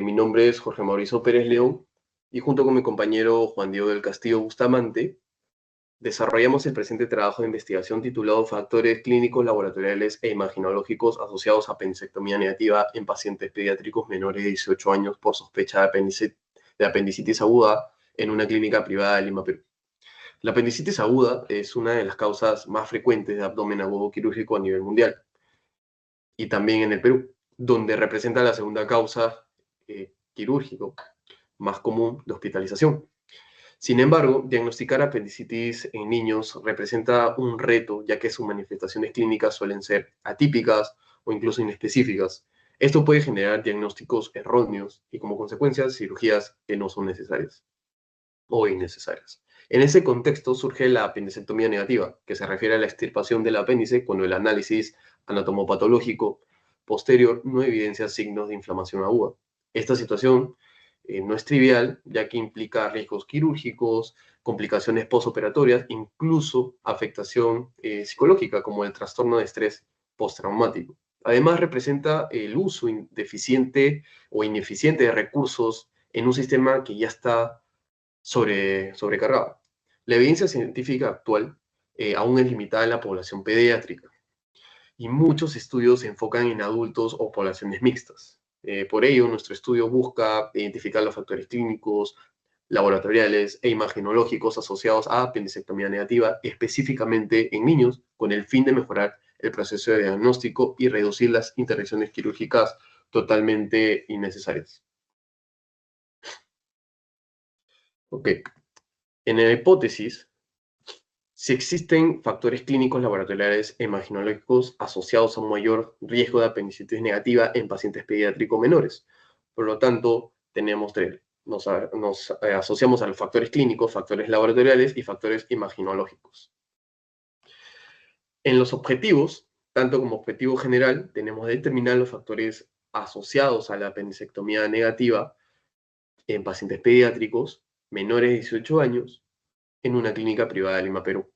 Mi nombre es Jorge Mauricio Pérez León y junto con mi compañero Juan Diego del Castillo Bustamante desarrollamos el presente trabajo de investigación titulado Factores clínicos, laboratoriales e imaginológicos asociados a apendicectomía negativa en pacientes pediátricos menores de 18 años por sospecha de apendicitis aguda en una clínica privada de Lima, Perú. La apendicitis aguda es una de las causas más frecuentes de abdomen agudo quirúrgico a nivel mundial y también en el Perú, donde representa la segunda causa quirúrgico más común de hospitalización. Sin embargo, diagnosticar apendicitis en niños representa un reto, ya que sus manifestaciones clínicas suelen ser atípicas o incluso inespecíficas. Esto puede generar diagnósticos erróneos y, como consecuencia, cirugías que no son necesarias o innecesarias. En ese contexto surge la apendicectomía negativa, que se refiere a la extirpación del apéndice cuando el análisis anatomopatológico posterior no evidencia signos de inflamación aguda. Esta situación no es trivial, ya que implica riesgos quirúrgicos, complicaciones postoperatorias, incluso afectación psicológica, como el trastorno de estrés postraumático. Además, representa el uso deficiente o ineficiente de recursos en un sistema que ya está sobrecargado. La evidencia científica actual aún es limitada en la población pediátrica y muchos estudios se enfocan en adultos o poblaciones mixtas. Por ello, nuestro estudio busca identificar los factores clínicos, laboratoriales e imaginológicos asociados a apendicectomía negativa, específicamente en niños, con el fin de mejorar el proceso de diagnóstico y reducir las intervenciones quirúrgicas totalmente innecesarias. Ok, en la hipótesis, si existen factores clínicos, laboratoriales e imaginológicos asociados a un mayor riesgo de apendicitis negativa en pacientes pediátricos menores. Por lo tanto, tenemos tres. Nos asociamos a los factores clínicos, factores laboratoriales y factores imaginológicos. En los objetivos, tanto como objetivo general, tenemos que determinar los factores asociados a la apendicectomía negativa en pacientes pediátricos menores de 18 años en una clínica privada de Lima, Perú.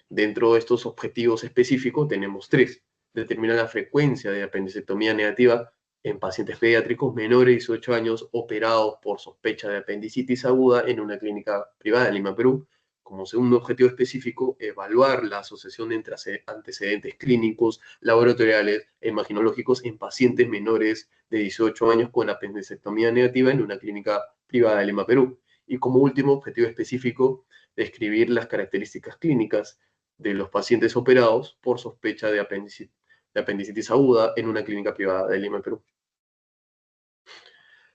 Dentro de estos objetivos específicos tenemos tres. Determinar la frecuencia de apendicectomía negativa en pacientes pediátricos menores de 18 años operados por sospecha de apendicitis aguda en una clínica privada de Lima, Perú. Como segundo objetivo específico, evaluar la asociación entre antecedentes clínicos, laboratoriales e imaginológicos en pacientes menores de 18 años con apendicectomía negativa en una clínica privada de Lima, Perú. Y como último objetivo específico, describir las características clínicas de los pacientes operados por sospecha de apendicitis aguda en una clínica privada de Lima, Perú.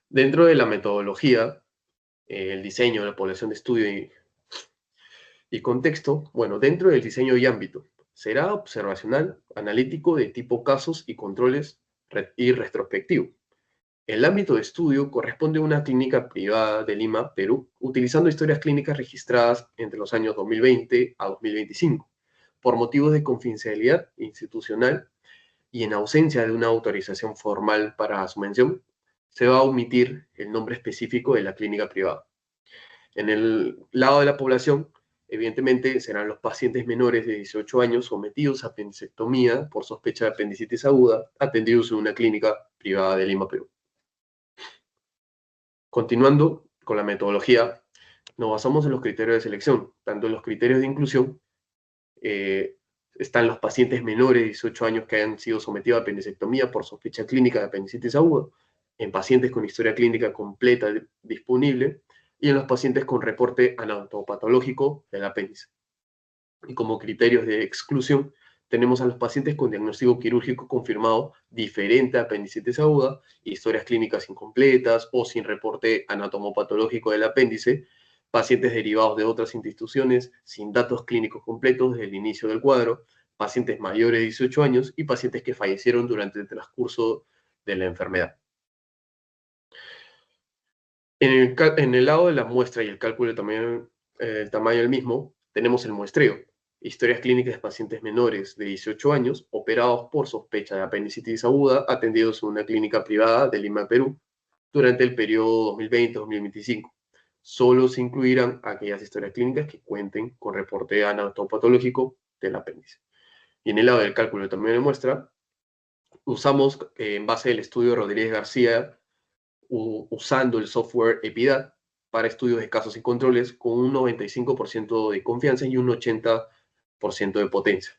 Dentro de la metodología, el diseño, la población de estudio y contexto, bueno, dentro del diseño y ámbito, será observacional, analítico de tipo casos y controles y retrospectivo. El ámbito de estudio corresponde a una clínica privada de Lima, Perú, utilizando historias clínicas registradas entre los años 2020 a 2025. Por motivos de confidencialidad institucional y en ausencia de una autorización formal para su mención, se va a omitir el nombre específico de la clínica privada. En el lado de la población, evidentemente, serán los pacientes menores de 18 años sometidos a apendicectomía por sospecha de apendicitis aguda, atendidos en una clínica privada de Lima, Perú. Continuando con la metodología, nos basamos en los criterios de selección, tanto en los criterios de inclusión, están los pacientes menores de 18 años que hayan sido sometidos a apendicectomía por sospecha clínica de apendicitis aguda, en pacientes con historia clínica completa disponible y en los pacientes con reporte anatomopatológico del apéndice. Y como criterios de exclusión, tenemos a los pacientes con diagnóstico quirúrgico confirmado diferente a apendicitis aguda, historias clínicas incompletas o sin reporte anatomopatológico del apéndice, pacientes derivados de otras instituciones sin datos clínicos completos desde el inicio del cuadro, pacientes mayores de 18 años y pacientes que fallecieron durante el transcurso de la enfermedad. En el lado de la muestra y el cálculo del tamaño del mismo, tenemos el muestreo. Historias clínicas de pacientes menores de 18 años operados por sospecha de apendicitis aguda atendidos en una clínica privada de Lima, Perú, durante el periodo 2020-2025. Solo se incluirán aquellas historias clínicas que cuenten con reporte anatomopatológico del apéndice. Y en el lado del cálculo del tamaño de muestra, usamos en base al estudio Rodríguez García usando el software EPIDAT para estudios de casos y controles con un 95% de confianza y un 80% de potencia.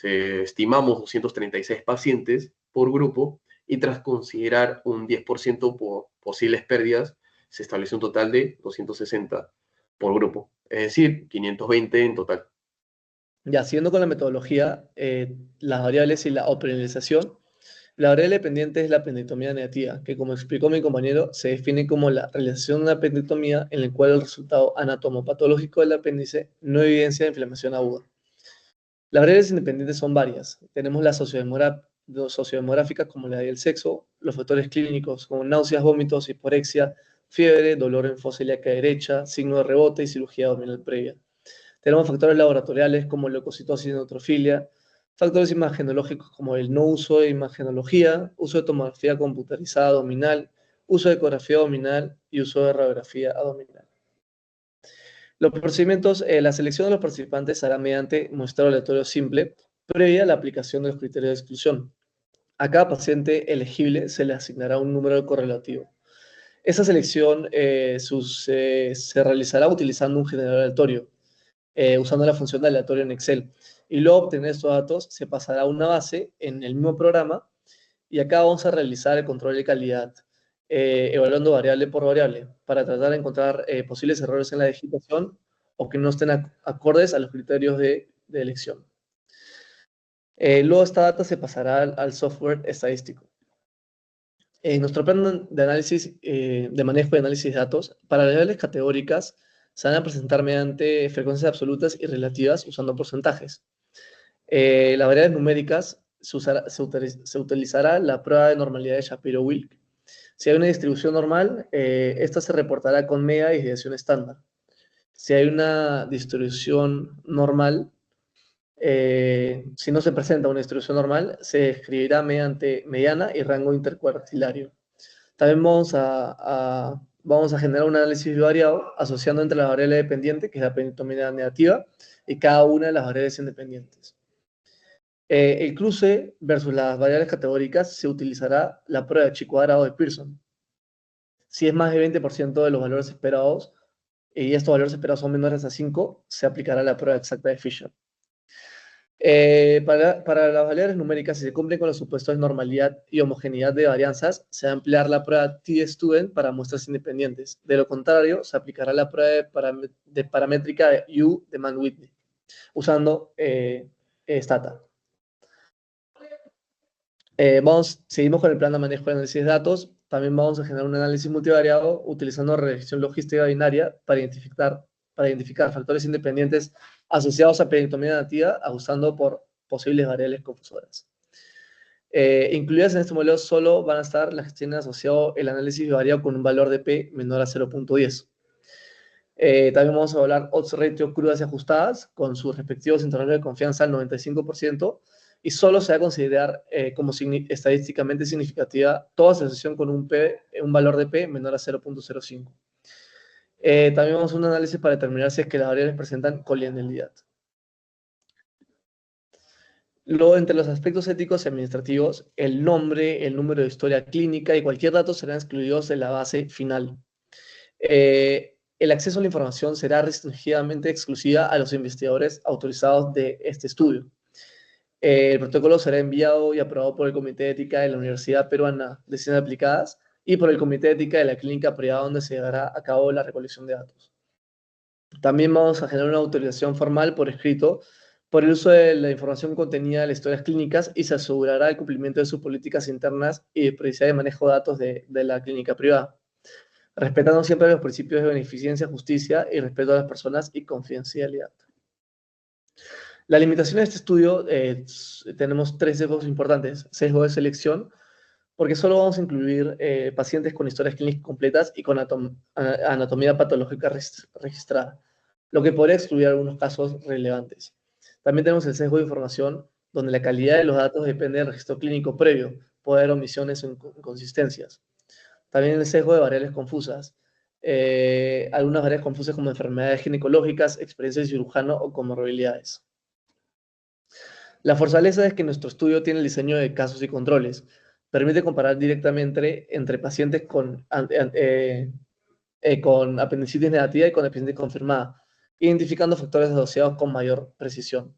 Estimamos 236 pacientes por grupo y tras considerar un 10% por posibles pérdidas, se establece un total de 260 por grupo, es decir, 520 en total. Ya, siguiendo con la metodología, las variables y la operacionalización. La variable dependiente es la apendectomía negativa, que como explicó mi compañero, se define como la realización de una apendectomía en la cual el resultado anatomopatológico del apéndice no evidencia inflamación aguda. Las variables independientes son varias. Tenemos las sociodemográficas como la del sexo, los factores clínicos como náuseas, vómitos, hiporexia, fiebre, dolor en fosa ilíaca derecha, signo de rebote y cirugía abdominal previa. Tenemos factores laboratoriales como leucocitosis y neutrofilia, factores imagenológicos como el no uso de imagenología, uso de tomografía computarizada abdominal, uso de ecografía abdominal y uso de radiografía abdominal. Los procedimientos, la selección de los participantes se hará mediante muestreo aleatorio simple, previa a la aplicación de los criterios de exclusión. A cada paciente elegible se le asignará un número correlativo. Esta selección se realizará utilizando un generador aleatorio, usando la función de aleatorio en Excel. Y luego obtener estos datos se pasará a una base en el mismo programa y acá vamos a realizar el control de calidad, evaluando variable por variable para tratar de encontrar posibles errores en la digitación o que no estén acordes a los criterios de elección. Luego esta data se pasará al software estadístico. En nuestro plan de análisis, de manejo de análisis de datos, para variables categóricas se van a presentar mediante frecuencias absolutas y relativas usando porcentajes. Las variables numéricas se utilizará la prueba de normalidad de Shapiro-Wilk. Si hay una distribución normal, esta se reportará con media y desviación estándar. Si hay una distribución normal, si no se presenta una distribución normal, se escribirá mediante mediana y rango intercuartilario. También vamos a generar un análisis variado asociando entre la variable dependiente, que es la apendectomía negativa, y cada una de las variables independientes. El cruce versus las variables categóricas se utilizará la prueba de chi cuadrado de Pearson. Si es más del 20% de los valores esperados y estos valores esperados son menores a 5, se aplicará la prueba exacta de Fisher. Para las variables numéricas, si se cumplen con los supuestos de normalidad y homogeneidad de varianzas, se va a emplear la prueba t-student para muestras independientes. De lo contrario, se aplicará la prueba de paramétrica de U de Mann-Whitney, usando Stata. Seguimos con el plan de manejo de análisis de datos. También vamos a generar un análisis multivariado utilizando regresión logística binaria para identificar factores independientes asociados a apendectomía nativa, ajustando por posibles variables confusoras. Incluidas en este modelo solo van a estar las que tienen asociado el análisis bivariado con un valor de P menor a 0.10. También vamos a evaluar odds ratio crudas y ajustadas con sus respectivos intervalos de confianza al 95%, y solo se va a considerar como estadísticamente significativa toda asociación con un valor de P menor a 0.05. También vamos a un análisis para determinar si es que las variables presentan colinealidad. Luego, entre los aspectos éticos y administrativos, el nombre, el número de historia clínica y cualquier dato serán excluidos de la base final. El acceso a la información será restringidamente exclusiva a los investigadores autorizados de este estudio. El protocolo será enviado y aprobado por el Comité de Ética de la Universidad Peruana de Ciencias Aplicadas y por el Comité de Ética de la Clínica Privada donde se llevará a cabo la recolección de datos. También vamos a generar una autorización formal por escrito por el uso de la información contenida en las historias clínicas y se asegurará el cumplimiento de sus políticas internas y de privacidad de manejo de datos de la clínica privada, respetando siempre los principios de beneficencia, justicia y respeto a las personas y confidencialidad. La limitación de este estudio, tenemos 3 sesgos importantes. Sesgo de selección, porque solo vamos a incluir pacientes con historias clínicas completas y con anatomía patológica registrada, lo que podría excluir algunos casos relevantes. También tenemos el sesgo de información, donde la calidad de los datos depende del registro clínico previo, puede haber omisiones o inconsistencias. También el sesgo de variables confusas. Algunas variables confusas como enfermedades ginecológicas, experiencia de cirujano o comorbilidades. La fortaleza es que nuestro estudio tiene el diseño de casos y controles. Permite comparar directamente entre pacientes con apendicitis negativa y con apendicitis confirmada, identificando factores asociados con mayor precisión.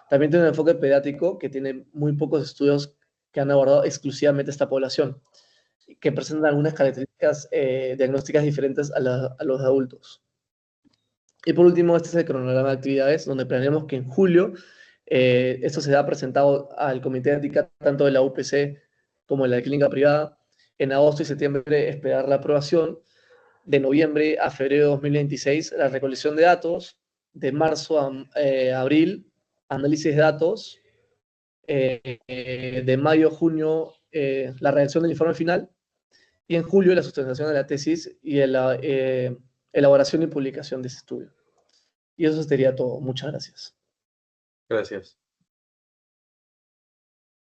También tiene un enfoque pediátrico que tiene muy pocos estudios que han abordado exclusivamente esta población, que presentan algunas características diagnósticas diferentes a los adultos. Y por último, este es el cronograma de actividades, donde planeamos que en julio esto será presentado al Comité de Ética tanto de la UPC como de la clínica privada. En agosto y septiembre esperar la aprobación. De noviembre a febrero de 2026 la recolección de datos. De marzo a abril, análisis de datos. De mayo a junio, la redacción del informe final. Y en julio, la sustentación de la tesis y la elaboración y publicación de ese estudio. Y eso sería todo. Muchas gracias. Gracias.